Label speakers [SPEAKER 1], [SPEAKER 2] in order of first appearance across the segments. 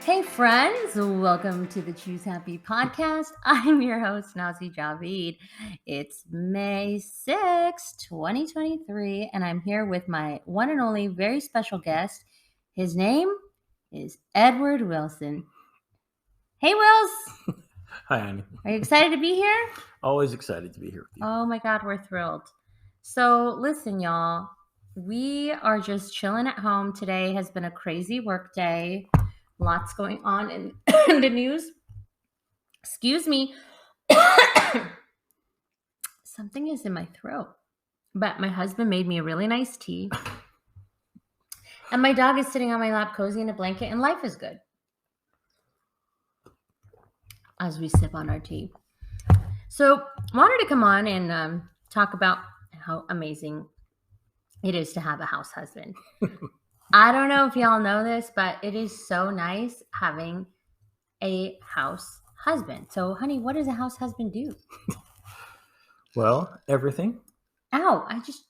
[SPEAKER 1] Hey friends, welcome to the Choose Happy podcast. I'm your host, Nazy. It's May 6th, 2023, and I'm here with my one and only very special guest. His name is Edward Wilson. Hey, Wills.
[SPEAKER 2] Hi, Annie.
[SPEAKER 1] Are you excited to be here?
[SPEAKER 2] Always excited to be here with you.
[SPEAKER 1] Oh my God, we're thrilled. So listen, y'all, we are just chilling at home. Today has been a crazy work day. Lots going on in the news. Excuse me. Something is in my throat. But my husband made me a really nice tea. And my dog is sitting on my lap, cozy in a blanket, and life is good. As we sip on our tea. So, wanted to come on and talk about how amazing it is to have a house husband. I don't know if y'all know this, but it is so nice having a house husband. So, honey, what does a house husband do?
[SPEAKER 2] Well, everything.
[SPEAKER 1] Ow, I just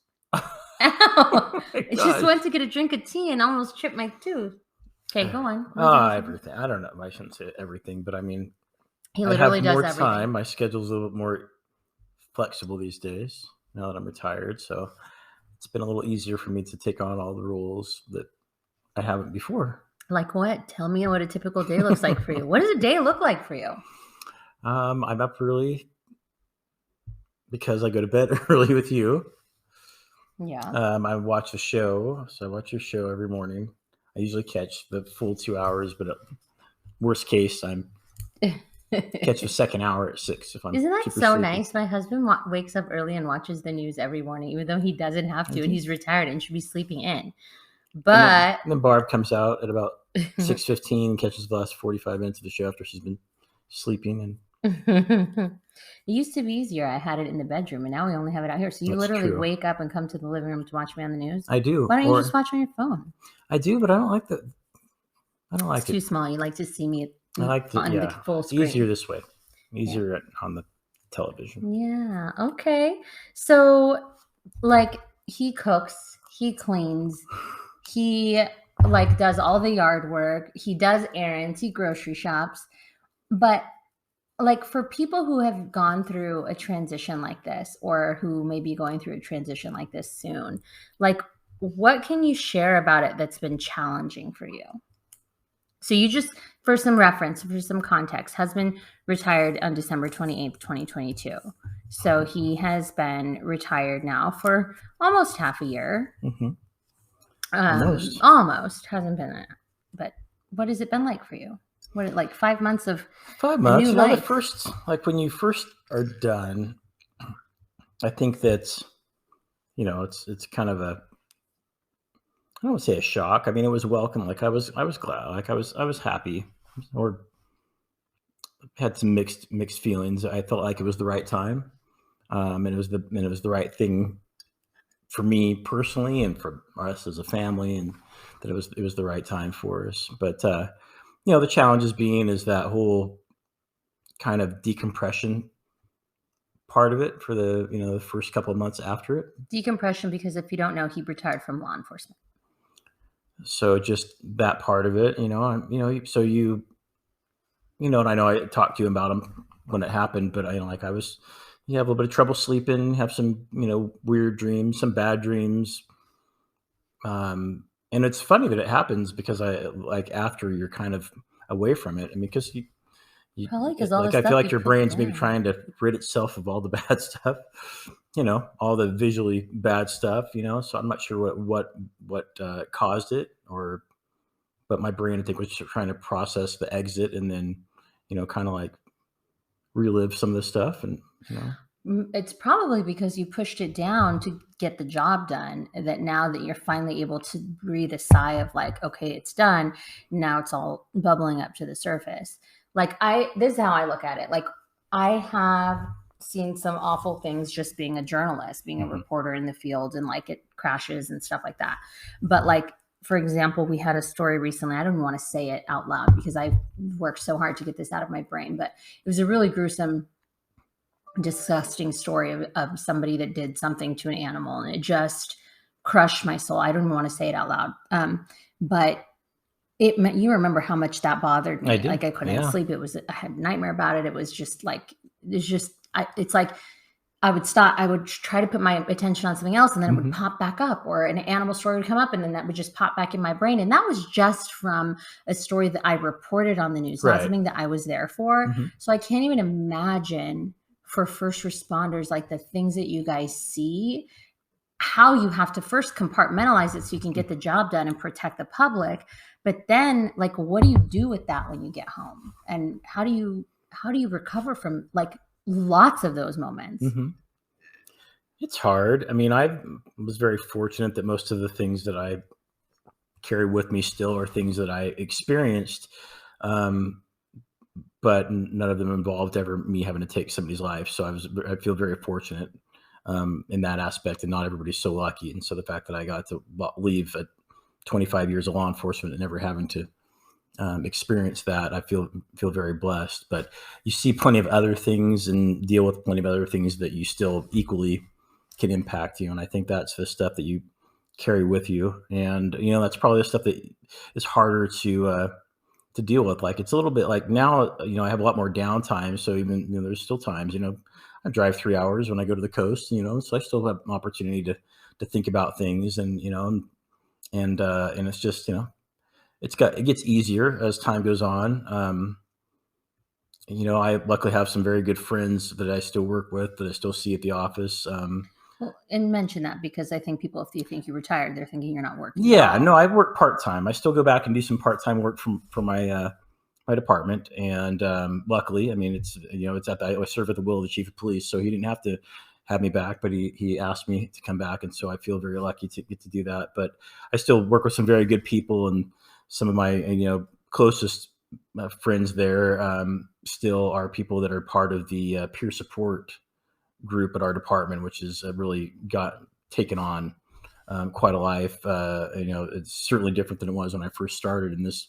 [SPEAKER 1] went to get a drink of tea and almost chipped my tooth. Okay, go on.
[SPEAKER 2] Everything. I don't know. I shouldn't say everything, but I mean,
[SPEAKER 1] he literally does
[SPEAKER 2] more
[SPEAKER 1] everything.
[SPEAKER 2] Time. My schedule's a little bit more flexible these days now that I'm retired. So it's been a little easier for me to take on all the roles that I haven't before.
[SPEAKER 1] Like what? Tell me what a typical day looks like for you. What does a day look like for you?
[SPEAKER 2] I'm up early because I go to bed early with you.
[SPEAKER 1] Yeah.
[SPEAKER 2] I watch the show. So I watch your show every morning. I usually catch the full 2 hours, but worst case, I'm catch the second hour at 6. If I'm
[SPEAKER 1] Isn't that
[SPEAKER 2] super
[SPEAKER 1] so
[SPEAKER 2] sleepy.
[SPEAKER 1] nice? My husband wakes up early and watches the news every morning, even though he doesn't have to, and he's retired and should be sleeping in. But
[SPEAKER 2] and then Barb comes out at about 6:15, catches the last 45 minutes of the show after she's been sleeping.
[SPEAKER 1] And it used to be easier. I had it in the bedroom, and now we only have it out here. So you literally wake up and come to the living room to watch me on the news.
[SPEAKER 2] I do.
[SPEAKER 1] Why don't you just watch on your phone?
[SPEAKER 2] I do, but I don't like that. I don't like
[SPEAKER 1] it's too small. You like to see me
[SPEAKER 2] I like
[SPEAKER 1] on the full screen.
[SPEAKER 2] Easier this way. Easier on the television.
[SPEAKER 1] Yeah. Okay. So, like, he cooks, he cleans, he does all the yard work, he does errands, he grocery shops. But for people who have gone through a transition like this, or who may be going through a transition like this soon, what can you share about it that's been challenging for you? So you just, for some reference, for some context, husband retired on December 28th, 2022. So he has been retired now for almost half a year.
[SPEAKER 2] Mm-hmm.
[SPEAKER 1] Almost. Hasn't been that. But what has it been like for you? What, 5 months of
[SPEAKER 2] 5 months?
[SPEAKER 1] New life?
[SPEAKER 2] The first, when you first are done, I think that's, it's kind of a, I don't want to say a shock. I mean, it was welcome. I was glad. I was happy, or had some mixed feelings. I felt like it was the right time, and it was the right thing for me personally, and for us as a family, and that it was the right time for us. But the challenges is that whole kind of decompression part of it for the first couple of months after it.
[SPEAKER 1] Decompression, because if you don't know, he retired from law enforcement.
[SPEAKER 2] So just that part of it, so you and I know I talked to you about him when it happened, but you have a little bit of trouble sleeping, have some, weird dreams, some bad dreams. And it's funny that it happens because after you're kind of away from it. I mean, because
[SPEAKER 1] probably because
[SPEAKER 2] I feel like your brain's maybe trying to rid itself of all the bad stuff, all the visually bad stuff, so I'm not sure what caused it, but my brain, I think, was trying to process the exit and then, kind of relive some of the stuff. And,
[SPEAKER 1] it's probably because you pushed it down to get the job done, that now that you're finally able to breathe a sigh of okay, it's done. Now it's all bubbling up to the surface. This is how I look at it. I have seen some awful things just being a journalist, being a reporter in the field, and it crashes and stuff like that. But for example, we had a story recently. I don't want to say it out loud because I've worked so hard to get this out of my brain, but it was a really gruesome, disgusting story of somebody that did something to an animal, and it just crushed my soul. I don't even want to say it out loud. But You remember how much that bothered
[SPEAKER 2] I
[SPEAKER 1] me.
[SPEAKER 2] do.
[SPEAKER 1] Like I couldn't
[SPEAKER 2] Yeah.
[SPEAKER 1] sleep. I had a nightmare about it. It was just like, it's like I would stop. I would try to put my attention on something else, and then it would
[SPEAKER 2] Mhm.
[SPEAKER 1] pop back up, or an animal story would come up, and then that would just pop back in my brain. And that was just from a story that I reported on the news, not
[SPEAKER 2] Right.
[SPEAKER 1] something that I was there for.
[SPEAKER 2] Mhm.
[SPEAKER 1] So I can't even imagine for first responders, like the things that you guys see, how you have to first compartmentalize it so you can get the job done and protect the public. But then, like, what do you do with that when you get home? And how do you recover from like lots of those moments?
[SPEAKER 2] Mhm. It's hard. I mean, I was very fortunate that most of the things that I carry with me still are things that I experienced, um, but none of them involved ever me having to take somebody's life. So I feel very fortunate in that aspect, and not everybody's so lucky. And so the fact that I got to leave at 25 years of law enforcement and never having to experience that, I feel very blessed. But you see plenty of other things and deal with plenty of other things that you still equally can impact you. And I think that's the stuff that you carry with you. And that's probably the stuff that is harder to deal with. Like it's a little bit like now, I have a lot more downtime. So even there's still times, I drive 3 hours when I go to the coast. So I still have an opportunity to think about things, and it's just it gets easier as time goes on. I luckily have some very good friends that I still work with, that I still see at the office.
[SPEAKER 1] Well, and mention that because I think people, if you think you're retired, they're thinking you're not working at
[SPEAKER 2] Yeah,
[SPEAKER 1] all.
[SPEAKER 2] no, I work part time. I still go back and do some part time work from my department, and luckily, I mean, it's I serve at the will of the chief of police, so he didn't have to have me back, but he asked me to come back, and so I feel very lucky to get to do that. But I still work with some very good people, and some of my closest friends there still are people that are part of the peer support group at our department, which has really got taken on quite a life. It's certainly different than it was when I first started in this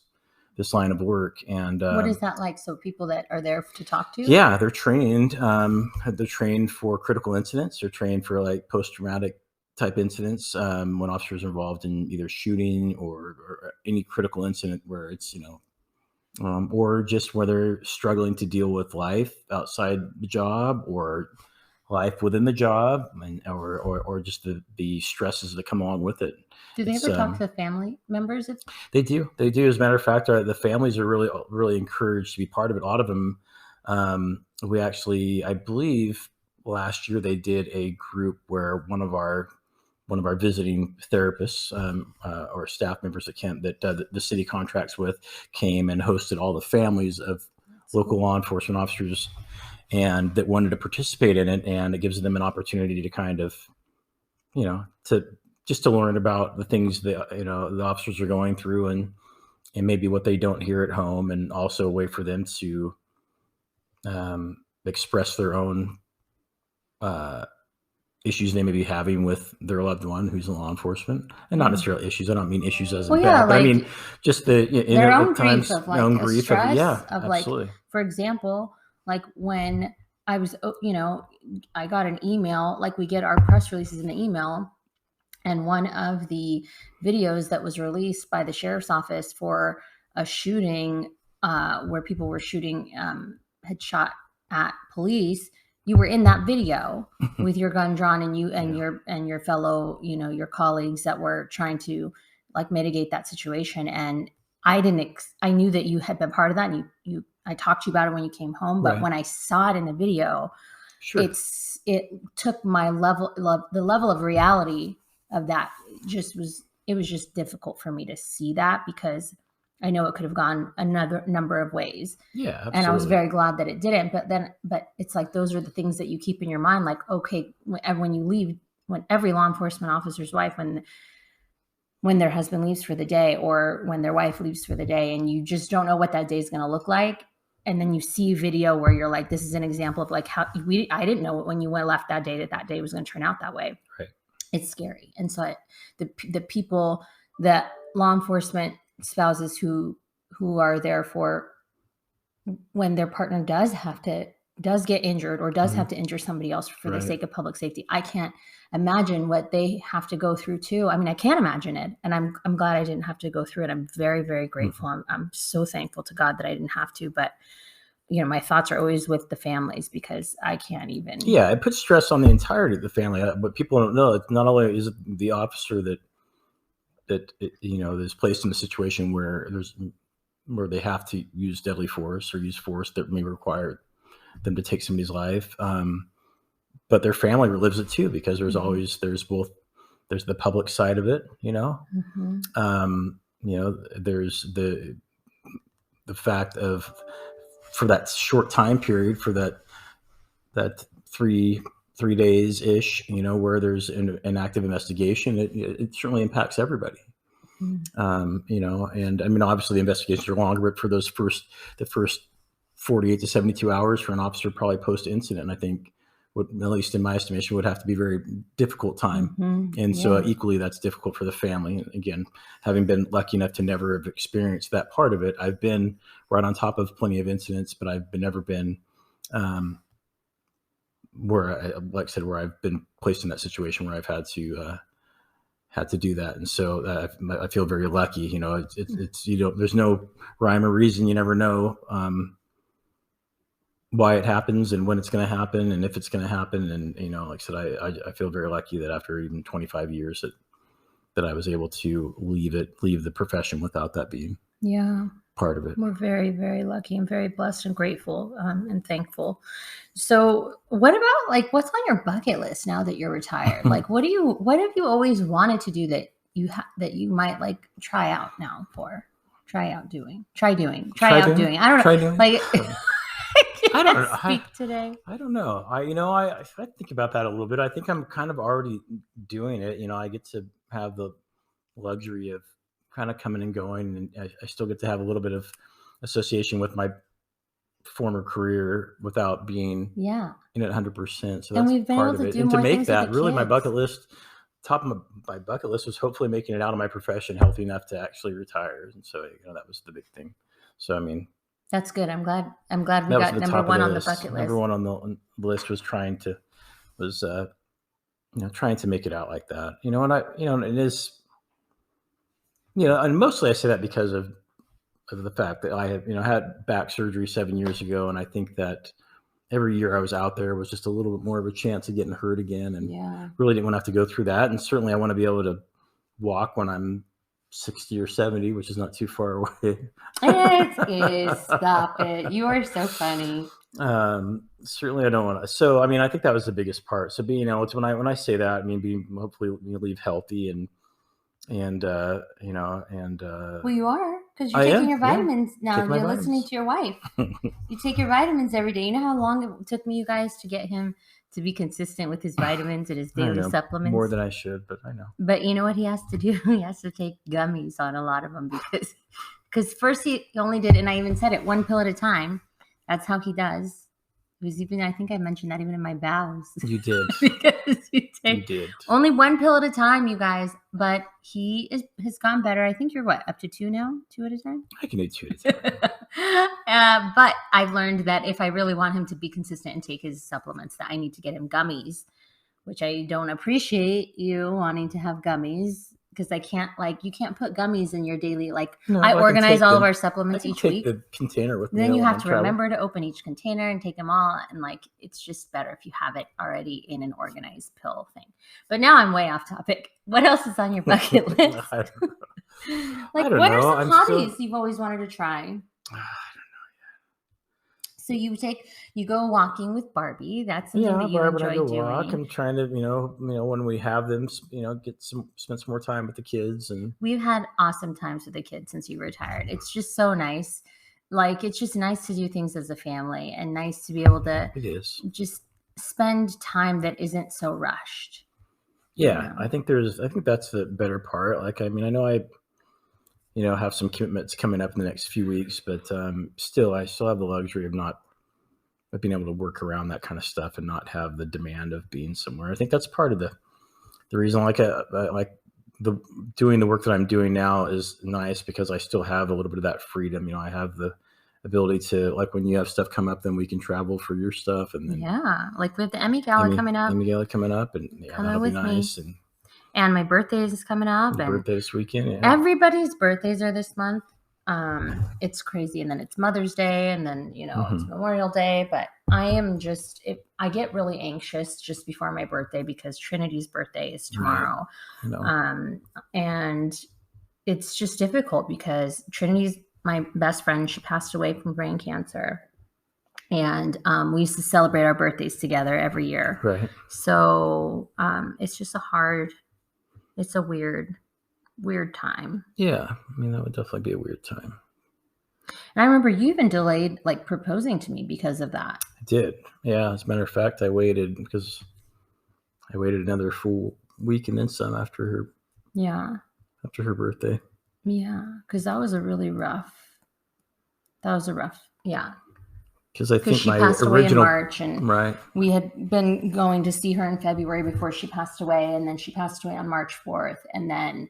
[SPEAKER 2] line of work. And
[SPEAKER 1] What is that like? So people that are there to talk to?
[SPEAKER 2] yeah, they're trained. They're trained for critical incidents. They're trained for like post traumatic type incidents when officers are involved in either shooting or any critical incident where it's or just where they're struggling to deal with life outside the job or life within the job, and or just the stresses that come along with it.
[SPEAKER 1] Do they
[SPEAKER 2] It's
[SPEAKER 1] ever talk to family members?
[SPEAKER 2] They do. As a matter of fact, the families are really encouraged to be part of it. A lot of them, we actually, I believe, last year they did a group where one of our visiting therapists or staff members that the city contracts with came and hosted all the families of
[SPEAKER 1] That's
[SPEAKER 2] local
[SPEAKER 1] cool.
[SPEAKER 2] law enforcement officers and that wanted to participate in it, and it gives them an opportunity to kind of to just to learn about the things that the officers are going through, and maybe what they don't hear at home, and also a way for them to express their own uh, issues they may be having with their loved one who's in law enforcement. And not
[SPEAKER 1] Yeah.
[SPEAKER 2] necessarily issues, I don't mean issues as in
[SPEAKER 1] Well, yeah,
[SPEAKER 2] bad, but I mean
[SPEAKER 1] like
[SPEAKER 2] just the
[SPEAKER 1] their own
[SPEAKER 2] at
[SPEAKER 1] grief
[SPEAKER 2] times
[SPEAKER 1] of
[SPEAKER 2] their
[SPEAKER 1] like
[SPEAKER 2] own
[SPEAKER 1] a
[SPEAKER 2] grief of,
[SPEAKER 1] stress
[SPEAKER 2] yeah,
[SPEAKER 1] of like,
[SPEAKER 2] absolutely.
[SPEAKER 1] for example, like when I was, I got an email, like we get our press releases in the email. And one of the videos that was released by the sheriff's office for a shooting where people were shooting, had shot at police. You were in that video with your gun drawn, and you and
[SPEAKER 2] Yeah.
[SPEAKER 1] your fellow, your colleagues that were trying to like mitigate that situation. And I knew that you had been part of that, and I talked to you about it when you came home. But
[SPEAKER 2] Right.
[SPEAKER 1] when I saw it in the video,
[SPEAKER 2] Sure.
[SPEAKER 1] it took my the level of reality of that. It was just difficult for me to see that because I know it could have gone another number of ways,
[SPEAKER 2] Yeah,
[SPEAKER 1] and I was
[SPEAKER 2] absolutely.
[SPEAKER 1] very glad that it didn't. But it's like those are the things that you keep in your mind, like, okay, when you leave, when every law enforcement officer's wife, when their husband leaves for the day or when their wife leaves for the day, and you just don't know what that day is going to look like. And then you see a video where you're like, this is an example of like how I didn't know when you went left that day that day was going to turn out that way.
[SPEAKER 2] Right.
[SPEAKER 1] It's scary. And so the people, that law enforcement spouses who are there for when their partner does have to does get injured or does
[SPEAKER 2] Mhm.
[SPEAKER 1] have to injure somebody else for the
[SPEAKER 2] Right.
[SPEAKER 1] sake of public safety, I can't imagine what they have to go through too. I mean, I can't imagine it, and I'm glad I didn't have to go through it. I'm very, very grateful.
[SPEAKER 2] Mhm.
[SPEAKER 1] I'm so thankful to God that I didn't have to. But my thoughts are always with the families because I can't even.
[SPEAKER 2] Yeah, it puts stress on the entirety of the family. But people don't know it's not only is it the officer that is placed in a situation where they have to use deadly force or use force that may require them to take somebody's life. But their family relives it too because
[SPEAKER 1] Mhm.
[SPEAKER 2] there's the public side of it,
[SPEAKER 1] Mhm.
[SPEAKER 2] there's the fact of for that short time period for that three days ish, where there's an active investigation, it certainly impacts everybody.
[SPEAKER 1] Mhm.
[SPEAKER 2] And I mean, obviously the investigations are longer, but for the first 48 to 72 hours for an officer probably post incident, I think would, at least in my estimation, would have to be a very difficult time.
[SPEAKER 1] Mhm.
[SPEAKER 2] And so
[SPEAKER 1] Yeah.
[SPEAKER 2] equally that's difficult for the family. Again, having been lucky enough to never have experienced that part of it, I've been right on top of plenty of incidents, but never been, um, like I said, where I've been placed in that situation where I've had to do that. And so I feel very lucky. It's there's no rhyme or reason. You never know why it happens and when it's going to happen and if it's going to happen. And like I said, I feel very lucky that after even 25 years that I was able to leave the profession without that being
[SPEAKER 1] Yeah.
[SPEAKER 2] part of it.
[SPEAKER 1] We're very, very lucky and very blessed and grateful and thankful. So, what about like what's on your bucket list now that you're retired? Like, what have you always wanted to do that that you might like try
[SPEAKER 2] Try
[SPEAKER 1] out
[SPEAKER 2] doing,
[SPEAKER 1] doing? I don't know.
[SPEAKER 2] try doing.
[SPEAKER 1] Like, I
[SPEAKER 2] I don't
[SPEAKER 1] can't
[SPEAKER 2] know.
[SPEAKER 1] speak today.
[SPEAKER 2] I don't know. I think about that a little bit. I think I'm kind of already doing it. I get to have the luxury of kind of coming and going, and I still get to have a little bit of association with my former career without being
[SPEAKER 1] Yeah,
[SPEAKER 2] in it 100%. So
[SPEAKER 1] and
[SPEAKER 2] that's
[SPEAKER 1] we've been
[SPEAKER 2] part
[SPEAKER 1] able
[SPEAKER 2] of
[SPEAKER 1] to
[SPEAKER 2] it.
[SPEAKER 1] do
[SPEAKER 2] And to
[SPEAKER 1] more
[SPEAKER 2] make
[SPEAKER 1] things with the
[SPEAKER 2] that really my bucket
[SPEAKER 1] kids.
[SPEAKER 2] list, top of my bucket list was hopefully making it out of my profession healthy enough to actually retire. And so, that was the big thing. So, I mean,
[SPEAKER 1] That's good. I'm glad we
[SPEAKER 2] that was at
[SPEAKER 1] got
[SPEAKER 2] the
[SPEAKER 1] number
[SPEAKER 2] top of
[SPEAKER 1] one
[SPEAKER 2] the
[SPEAKER 1] on the
[SPEAKER 2] list.
[SPEAKER 1] bucket
[SPEAKER 2] Number
[SPEAKER 1] list.
[SPEAKER 2] one on the list was was, trying to make it out like that, and it is, and mostly I say that because of the fact that I had, had back surgery 7 years ago. And I think that every year I was out there was just a little bit more of a chance of getting hurt again, and
[SPEAKER 1] Yeah.
[SPEAKER 2] really didn't want to have to go through that. And certainly I want to be able to walk when I'm 60 or 70, which is not too far away.
[SPEAKER 1] It is. Stop it. You are so funny.
[SPEAKER 2] Certainly I don't want to. So, I mean, I think that was the biggest part. So being able to, when I say that, I mean, being hopefully leave healthy and
[SPEAKER 1] Well, you are because you're
[SPEAKER 2] I
[SPEAKER 1] taking
[SPEAKER 2] am,
[SPEAKER 1] your
[SPEAKER 2] yeah,
[SPEAKER 1] vitamins now.
[SPEAKER 2] taking my
[SPEAKER 1] You're listening
[SPEAKER 2] vitamins.
[SPEAKER 1] to your wife. You take your vitamins every day. You know how long it took me, you guys, to get him to be consistent with his vitamins and his
[SPEAKER 2] I
[SPEAKER 1] daily
[SPEAKER 2] know more
[SPEAKER 1] supplements?
[SPEAKER 2] than I should, but I know.
[SPEAKER 1] But you know what he has to do? He has to take gummies on a lot of them because first he only did, and I even said it, one pill at a time. That's how he does. It was even, I think I mentioned that even in my vows.
[SPEAKER 2] You did.
[SPEAKER 1] Because you
[SPEAKER 2] You
[SPEAKER 1] take
[SPEAKER 2] did.
[SPEAKER 1] only one pill at a time, you guys. But has gone better. I think you're what, up to two now? Two at a time?
[SPEAKER 2] I can do 2 at a time.
[SPEAKER 1] But I've learned that if I really want him to be consistent and take his supplements, that I need to get him gummies, which I don't appreciate you wanting to have gummies because I can't, like, you can't put gummies in your daily, like,
[SPEAKER 2] No,
[SPEAKER 1] I
[SPEAKER 2] I can
[SPEAKER 1] organize
[SPEAKER 2] take
[SPEAKER 1] all of
[SPEAKER 2] the
[SPEAKER 1] our
[SPEAKER 2] I
[SPEAKER 1] supplements
[SPEAKER 2] can
[SPEAKER 1] each
[SPEAKER 2] take
[SPEAKER 1] week.
[SPEAKER 2] the container with me
[SPEAKER 1] Then you
[SPEAKER 2] when
[SPEAKER 1] have
[SPEAKER 2] I
[SPEAKER 1] to
[SPEAKER 2] travel.
[SPEAKER 1] remember to open each container and take them all. And like, it's just better if you have it already in an organized pill thing. But now I'm way off topic. What else is on your bucket list?
[SPEAKER 2] I
[SPEAKER 1] Like,
[SPEAKER 2] don't
[SPEAKER 1] what are
[SPEAKER 2] know.
[SPEAKER 1] some
[SPEAKER 2] I'm
[SPEAKER 1] hobbies
[SPEAKER 2] still.
[SPEAKER 1] you've always wanted to try? So you go walking with Barbie. That's something
[SPEAKER 2] Yeah,
[SPEAKER 1] that you
[SPEAKER 2] Barb and I
[SPEAKER 1] enjoy
[SPEAKER 2] go walk.
[SPEAKER 1] doing.
[SPEAKER 2] I'm trying to, when we have them, spend some more time with the kids. And
[SPEAKER 1] We've had awesome times with the kids since you retired. It's just so nice. Like, it's just nice to do things as a family and nice to be able to
[SPEAKER 2] it is.
[SPEAKER 1] just spend time that isn't so rushed.
[SPEAKER 2] Yeah, I think that's the better part. Like, I mean, I know have some commitments coming up in the next few weeks, but I still have the luxury of being able to work around that kind of stuff and not have the demand of being somewhere. I think that's part of the reason, like the doing the work that I'm doing now is nice because I still have a little bit of that freedom. I have the ability to, like, when you have stuff come up, then we can travel for your stuff, and then
[SPEAKER 1] Yeah, like with the Emmy Gala coming up.
[SPEAKER 2] Emmy Gala coming up, and that'll be nice.
[SPEAKER 1] And my birthday is coming up.
[SPEAKER 2] Your birthday this weekend. Yeah.
[SPEAKER 1] Everybody's birthdays are this month. It's crazy, and then it's Mother's Day, and then it's Memorial Day. But I get really anxious just before my birthday because Trinity's birthday is tomorrow. Right. And it's just difficult because Trinity's my best friend. She passed away from brain cancer, and we used to celebrate our birthdays together every year.
[SPEAKER 2] Right.
[SPEAKER 1] So it's just it's a weird time.
[SPEAKER 2] Yeah, I mean, that would definitely be a weird time.
[SPEAKER 1] And I remember you even delayed like proposing to me because of that.
[SPEAKER 2] I did. Yeah, as a matter of fact, I waited another full week and then some after her.
[SPEAKER 1] Yeah.
[SPEAKER 2] After her birthday.
[SPEAKER 1] Yeah, because that was a rough. Yeah.
[SPEAKER 2] Because I think
[SPEAKER 1] she passed away in March, and we had been going to see her in February before she passed away, and then she passed away on March 4th, and then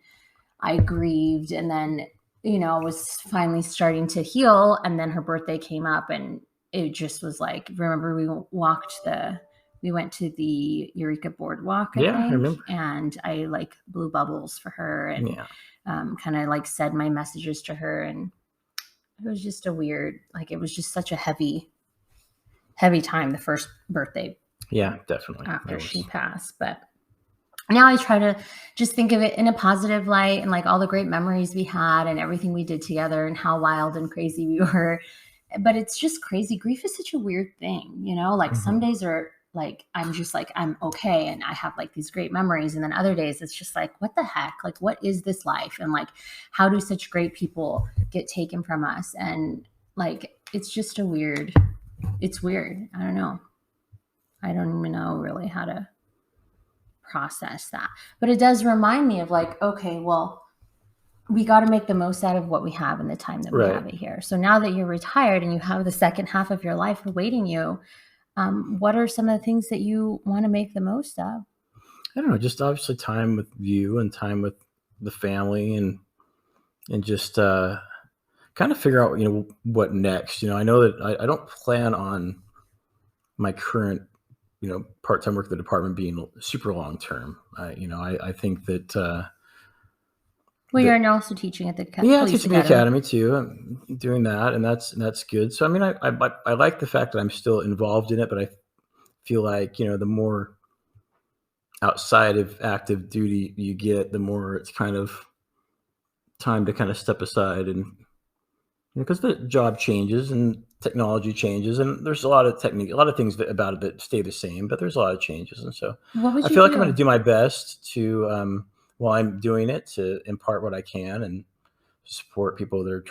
[SPEAKER 1] I grieved, and then was finally starting to heal, and then her birthday came up, and it just was like, remember we went to the Eureka Boardwalk, I think, I remember. And I like blew bubbles for her, and kind of like said my messages to her, and it was just it was just such a heavy time, the first birthday.
[SPEAKER 2] Yeah, definitely.
[SPEAKER 1] After she passed. But now I try to just think of it in a positive light, and like all the great memories we had and everything we did together and how wild and crazy we were. But it's just crazy. Grief is such a weird thing, like some days are like, I'm just like, I'm okay. And I have like these great memories. And then other days it's just like, what the heck? Like, what is this life? And like, how do such great people get taken from us? And like, it's just it's weird. I don't know. I don't even know really how to process that. But it does remind me of like, okay, well, we got to make the most out of what we have in the time that we have it here. So now that you're retired and you have the second half of your life awaiting you, what are some of the things that you want to make the most of?
[SPEAKER 2] I don't know, just obviously time with you and time with the family, and just kind of figure out, what next. I know that I don't plan on my current, part-time work at the department being super long-term. I think that,
[SPEAKER 1] well, you're also teaching at the
[SPEAKER 2] teaching the academy too. I'm doing that, and that's good. So I mean, I like the fact that I'm still involved in it, but I feel like the more outside of active duty you get, the more it's kind of time to kind of step aside, and because the job changes and technology changes, and there's a lot of things about it that stay the same, but there's a lot of changes, and so I feel like I'm going to do my best to. While I'm doing it, to impart what I can and support people that are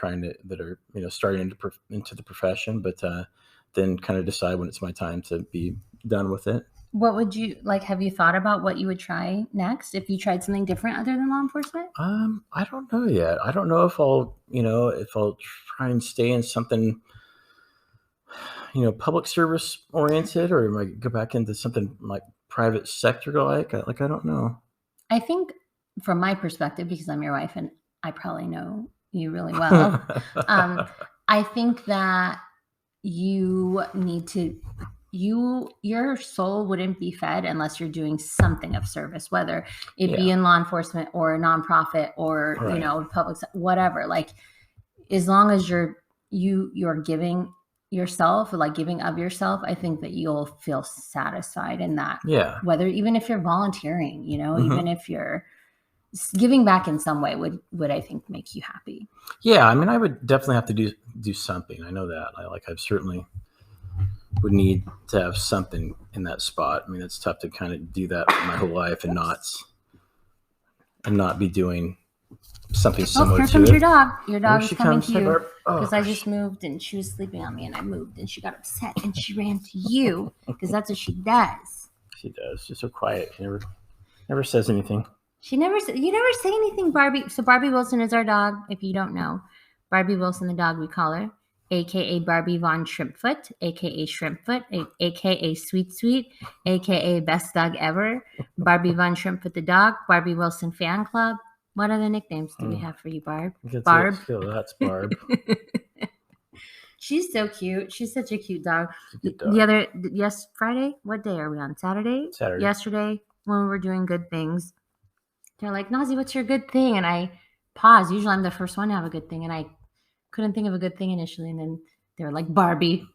[SPEAKER 2] starting into the profession, but then kind of decide when it's my time to be done with it.
[SPEAKER 1] What would you like? Have you thought about what you would try next if you tried something different other than law enforcement?
[SPEAKER 2] I don't know yet. I don't know if I'll try and stay in something, public service oriented, or I might go back into something like private sector like I don't know.
[SPEAKER 1] I think, from my perspective, because I'm your wife and I probably know you really well, I think that you need to, your soul wouldn't be fed unless you're doing something of service, whether it be in law enforcement or a nonprofit or, public, whatever. Like, as long as you're giving yourself, or like giving of yourself, I think that you'll feel satisfied in that.
[SPEAKER 2] Yeah.
[SPEAKER 1] Even if you're volunteering, even if you're giving back in some way would I think make you happy.
[SPEAKER 2] Yeah, I mean, I would definitely have to do something. I know that. I've certainly would need to have something in that spot. I mean, it's tough to kind of do that my whole life and not be doing something similar to it.
[SPEAKER 1] Here comes your dog. Your dog is coming to you because I just moved and she was sleeping on me, and I moved and she got upset and she ran to you because that's what she does.
[SPEAKER 2] She does. She's so quiet. She never says anything.
[SPEAKER 1] You never say anything, Barbie. So Barbie Wilson is our dog. If you don't know, Barbie Wilson, the dog we call her, aka Barbie Von Shrimpfoot, aka Shrimpfoot, aka Sweet, aka Best Dog Ever, Barbie Von Shrimpfoot the dog, Barbie Wilson Fan Club. What other nicknames do we have for you, Barb?
[SPEAKER 2] Barb. That's Barb.
[SPEAKER 1] She's so cute. She's such a cute dog.
[SPEAKER 2] She's a good dog.
[SPEAKER 1] Friday? What day are we on? Saturday?
[SPEAKER 2] Saturday.
[SPEAKER 1] Yesterday, when we were doing good things, they're like, Nazy, what's your good thing? And I pause. Usually I'm the first one to have a good thing. And I couldn't think of a good thing initially. And then they were like, Barbie.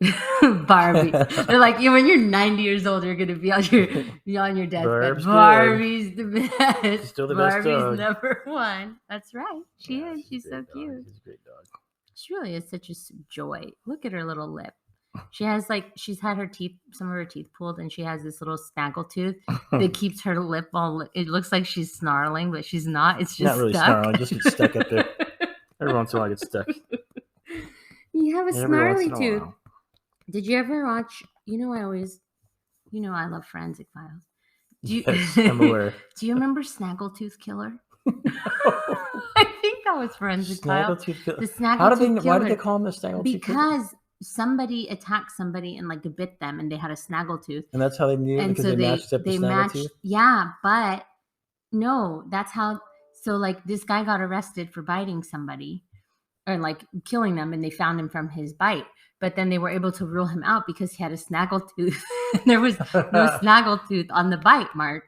[SPEAKER 1] Barbie. They're like, when you're 90 years old, you're going to be on your deathbed. Barbie's the best.
[SPEAKER 2] She's still the best
[SPEAKER 1] Barbie's
[SPEAKER 2] dog.
[SPEAKER 1] Number one. That's right. She is. She's so
[SPEAKER 2] dog.
[SPEAKER 1] cute.
[SPEAKER 2] She's a great dog.
[SPEAKER 1] She really is such a joy. Look at her little lip. She's had some of her teeth pulled, and she has this little snaggle tooth that keeps her lip all. It looks like she's snarling, but she's not. It's just
[SPEAKER 2] not really
[SPEAKER 1] stuck.
[SPEAKER 2] snarling, just gets stuck up there. Every once in a while, I get stuck.
[SPEAKER 1] You have a snarly tooth. Did you ever watch? I love Forensic Files.
[SPEAKER 2] Yes, I'm aware.
[SPEAKER 1] Do you remember Snaggletooth Killer? I think that was Forensic Files. The Snaggletooth Killer.
[SPEAKER 2] Why did they call him the Snaggletooth Killer?
[SPEAKER 1] Because somebody attacked somebody and bit them, and they had a snaggletooth.
[SPEAKER 2] And that's how they knew, because they matched up the snaggletooth?
[SPEAKER 1] Yeah, but no, that's how. So this guy got arrested for biting somebody or killing them, and they found him from his bite. But then they were able to rule him out because he had a snaggletooth. There was no snaggletooth on the bite mark.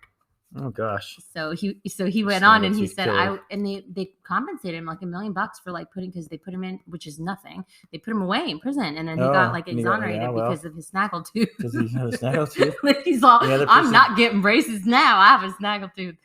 [SPEAKER 2] Oh gosh.
[SPEAKER 1] So he went on and he said, they compensated him $1 million for because they put him in, which is nothing. They put him away in prison, and then he got exonerated because of his snaggletooth.
[SPEAKER 2] Because he had a snaggletooth.
[SPEAKER 1] He's all, I'm not getting braces now. I have a snaggletooth.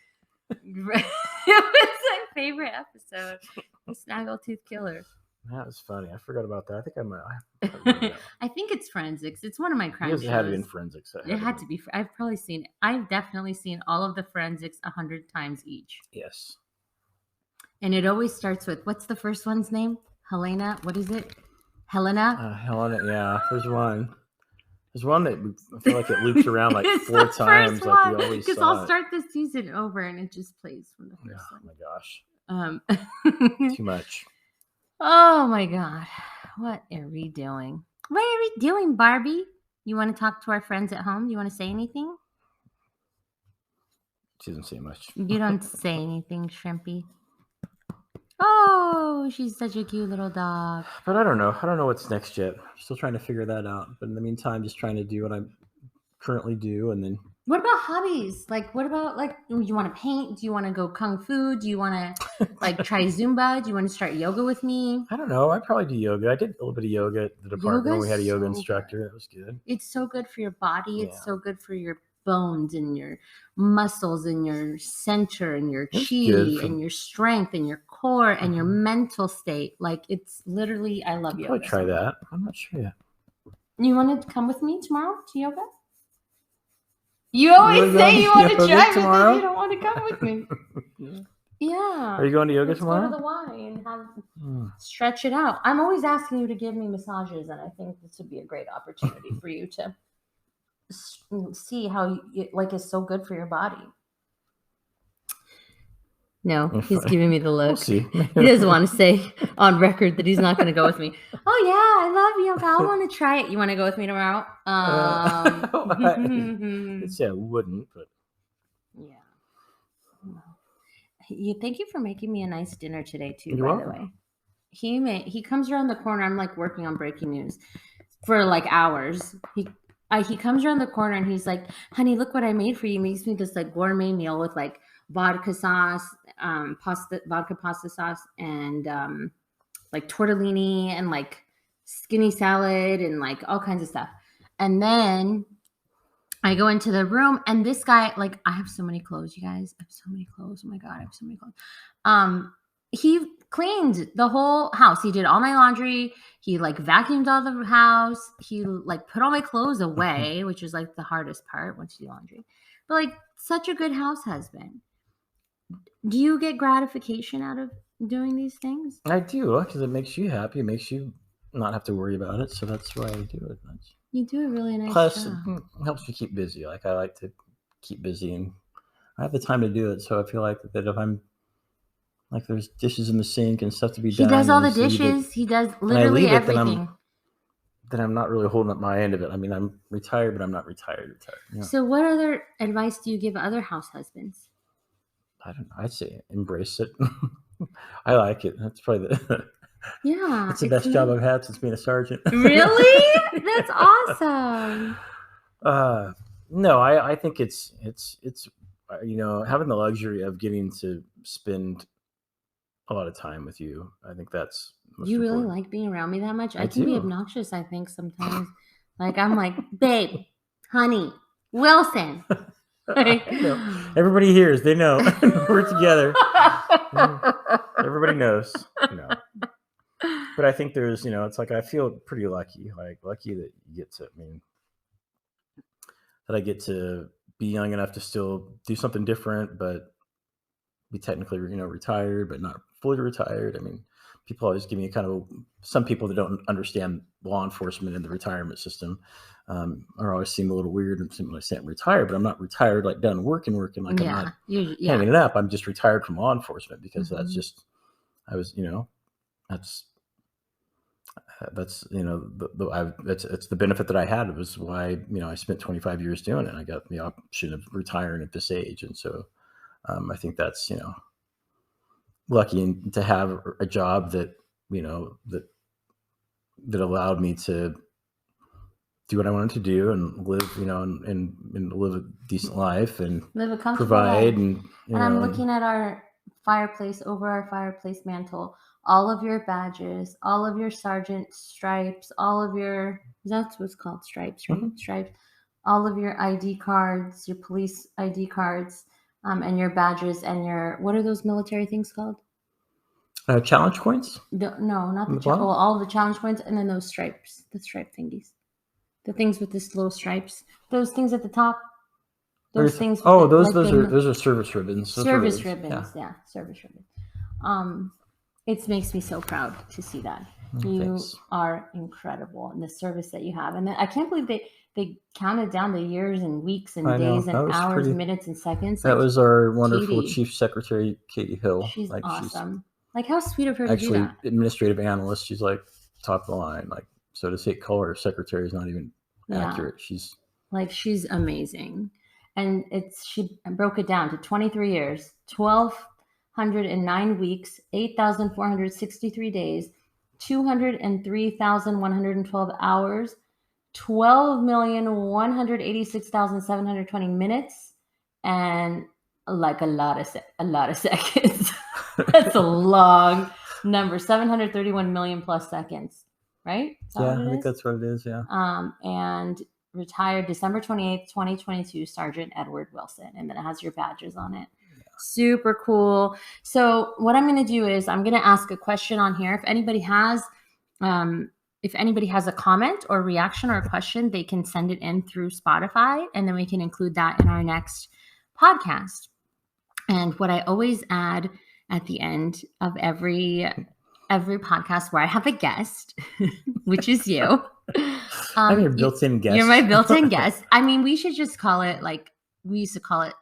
[SPEAKER 1] It was my favorite episode, the Snaggletooth Killer.
[SPEAKER 2] That was funny. I forgot about that. I think I might.
[SPEAKER 1] I think it's Forensics. It's one of my crime shows.
[SPEAKER 2] It had to be in Forensics.
[SPEAKER 1] It had to be. I've definitely seen all of the Forensics 100 times each.
[SPEAKER 2] Yes.
[SPEAKER 1] And it always starts with, what's the first one's name? Helena. What is it? Helena?
[SPEAKER 2] Helena, yeah. There's one. There's one that I feel like it loops around 4 times. We always
[SPEAKER 1] because I'll start the season over and it just plays from the first one.
[SPEAKER 2] Oh my gosh. Too much.
[SPEAKER 1] Oh my God. What are we doing? What are we doing, Barbie? You want to talk to our friends at home? You want to say anything?
[SPEAKER 2] She doesn't say much.
[SPEAKER 1] You don't say anything, Shrimpy. Oh, she's such a cute little dog.
[SPEAKER 2] But I don't know. I don't know what's next yet. I'm still trying to figure that out. But in the meantime, just trying to do what I currently do, and then.
[SPEAKER 1] What about hobbies? What about do you want to paint? Do you want to go kung fu? Do you want to try Zumba? Do you want to start yoga with me?
[SPEAKER 2] I don't know. I'd probably do yoga. I did a little bit of yoga at the department when we had a yoga instructor. That was good. It's
[SPEAKER 1] so good for your body. Yeah. It's so good for your bones and your muscles and your center and your chi and your strength and your core and your mental state. It's literally, I love yoga.
[SPEAKER 2] I'll try that. I'm not sure yet.
[SPEAKER 1] You want to come with me tomorrow to yoga? You always say you want to try with me. You don't want to come with me. Yeah.
[SPEAKER 2] Are you going to yoga tomorrow?
[SPEAKER 1] Go to the Y and stretch it out. I'm always asking you to give me massages, and I think this would be a great opportunity for you to see how it's so good for your body. No, he's giving me the look.
[SPEAKER 2] We'll see.
[SPEAKER 1] He doesn't want to say on record that he's not going to go with me. Oh yeah, I love yoga. I want to try it. You want to go with me tomorrow?
[SPEAKER 2] I'd say I wouldn't, but
[SPEAKER 1] yeah. Thank you for making me a nice dinner today too. By the way, he comes around the corner. I'm working on breaking news for hours. He comes around the corner and he's like, "Honey, look what I made for you." He makes me this gourmet meal with vodka sauce, vodka pasta sauce, and tortellini and skinny salad and all kinds of stuff. And then I go into the room and this guy, I have so many clothes, you guys. I have so many clothes. Oh my God, I have so many clothes. He cleaned the whole house. He did all my laundry. He vacuumed all the house. He put all my clothes away, which is the hardest part once you do laundry. But such a good house husband. Do you get gratification out of doing these things?
[SPEAKER 2] I do, because it makes you happy. It makes you not have to worry about it. So that's why I do it.
[SPEAKER 1] You do a really nice
[SPEAKER 2] Plus,
[SPEAKER 1] job.
[SPEAKER 2] It helps you keep busy. I like to keep busy, and I have the time to do it. So I feel that if I'm there's dishes in the sink and stuff to be done.
[SPEAKER 1] He does all the dishes. He does literally everything.
[SPEAKER 2] Then I'm not really holding up my end of it. I mean, I'm retired, but I'm not retired. Yeah.
[SPEAKER 1] So what other advice do you give other house husbands?
[SPEAKER 2] I don't know. I'd say embrace it. I like it. That's probably
[SPEAKER 1] Yeah.
[SPEAKER 2] It's the best job I've had since being a sergeant.
[SPEAKER 1] Really? That's awesome.
[SPEAKER 2] No, I think it's having the luxury of getting to spend a lot of time with you. I think that's most
[SPEAKER 1] You really
[SPEAKER 2] important.
[SPEAKER 1] like being around me that much? I
[SPEAKER 2] I
[SPEAKER 1] can be
[SPEAKER 2] do.
[SPEAKER 1] obnoxious, I think, sometimes. Like, I'm like, babe, honey, Wilson.
[SPEAKER 2] I know. Everybody hears. They know. We're together. Everybody knows. But I think there's, it's like I feel pretty lucky. Like lucky that you get to. I mean, that I get to be young enough to still do something different, but be technically, retired, but not fully retired. I mean, people always give me some people that don't understand law enforcement and the retirement system are always seem a little weird when I say I'm retired, but I'm not retired, like done working, like I'm not hanging it up. I'm just retired from law enforcement because that's just, I was, that's it's the benefit that I had. It was why, I spent 25 years doing it. I got the option of retiring at this age. And so I think that's, lucky to have a job that that allowed me to do what I wanted to do and live, and live a decent life and
[SPEAKER 1] live a comfortable
[SPEAKER 2] provide.
[SPEAKER 1] Life. And I'm looking at our fireplace, over our fireplace mantle, all of your badges, all of your sergeant stripes, all of your, that's what's called stripes, right? Mm-hmm. Stripes, all of your ID cards, your police ID cards, and your badges and your, what are those military things called?
[SPEAKER 2] Challenge coins?
[SPEAKER 1] No, not the all the challenge coins, and then those stripes, the stripe thingies, the things with this little stripes, those things at the top. Those things.
[SPEAKER 2] Oh, those are service ribbons.
[SPEAKER 1] Service ribbons, yeah, service ribbons. It makes me so proud to see that. You are incredible in the service that you have, and I can't believe they counted down the years and weeks and days and hours, minutes and seconds.
[SPEAKER 2] That was our wonderful Chief Secretary, Katie Hill.
[SPEAKER 1] She's awesome. Like, how sweet of her to do that.
[SPEAKER 2] Actually, administrative analyst. She's like top of the line. Like, so to say, call her secretary is not even accurate. She's
[SPEAKER 1] amazing. And she broke it down to 23 years, 1,209 weeks, 8,463 days, 203,112 hours, 12,186,720 minutes, and like a lot of seconds. That's a long number. 731 million plus seconds, right?
[SPEAKER 2] I think that's what it is. Yeah.
[SPEAKER 1] And retired December 28th, 2022, Sergeant Edward Wilson. And then it has your badges on it. Yeah. Super cool. So what I'm going to do is I'm going to ask a question on here. If anybody has a comment or reaction or a question, they can send it in through Spotify, and then we can include that in our next podcast. And what I always add at the end of every podcast where I have a guest, which is you.
[SPEAKER 2] I'm your built-in guest.
[SPEAKER 1] You're my built-in guest. I mean, we should just call it, like we used to call it,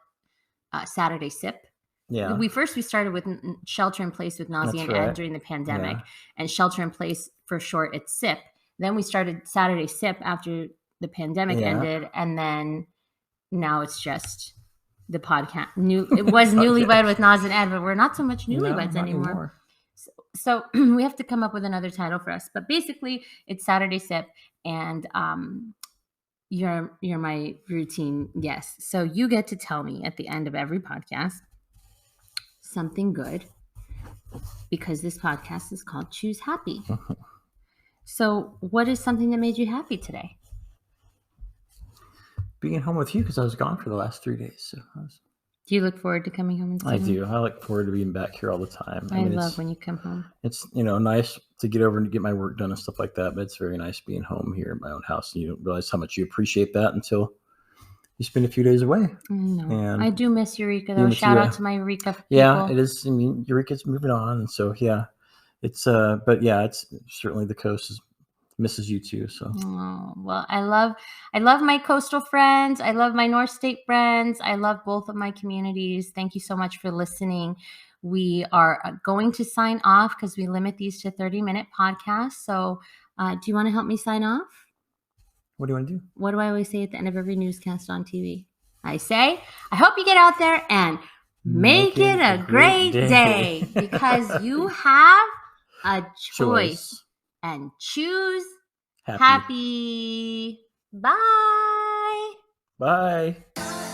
[SPEAKER 1] Saturday Sip.
[SPEAKER 2] Yeah.
[SPEAKER 1] We started with Shelter in Place with Nazy and Ed during the pandemic, and Shelter in Place for short, it's SIP. Then we started Saturday Sip after the pandemic ended, and then now it's just the podcast. It was Newlywed with Nazy and Ed, but we're not so much newlyweds anymore. So we have to come up with another title for us. But basically, it's Saturday Sip, and you're my routine guest. So you get to tell me at the end of every podcast something good, because this podcast is called Choose Happy. So what is something that made you happy today?
[SPEAKER 2] Being home with you, because I was gone for the last 3 days. So
[SPEAKER 1] do you look forward to coming home?
[SPEAKER 2] I do. I look forward to being back here all the time.
[SPEAKER 1] I love when you come home.
[SPEAKER 2] It's, nice to get over and get my work done and stuff like that. But it's very nice being home here in my own house. And you don't realize how much you appreciate that until you spend a few days away.
[SPEAKER 1] And I do miss Eureka, though. Shout out to my Eureka people.
[SPEAKER 2] Yeah, it is. I mean, Eureka's moving on. And so, yeah, it's, but yeah, it's certainly the coast misses you too. So
[SPEAKER 1] well, I love my coastal friends. I love my North State friends. I love both of my communities. Thank you so much for listening. We are going to sign off because we limit these to 30-minute podcasts. So do you want to help me sign off?
[SPEAKER 2] What do you want to do?
[SPEAKER 1] What do I always say at the end of every newscast on TV? I say, I hope you get out there and make it a great day, because you have a choice. And choose
[SPEAKER 2] Happy.
[SPEAKER 1] happy. Bye.
[SPEAKER 2] Bye.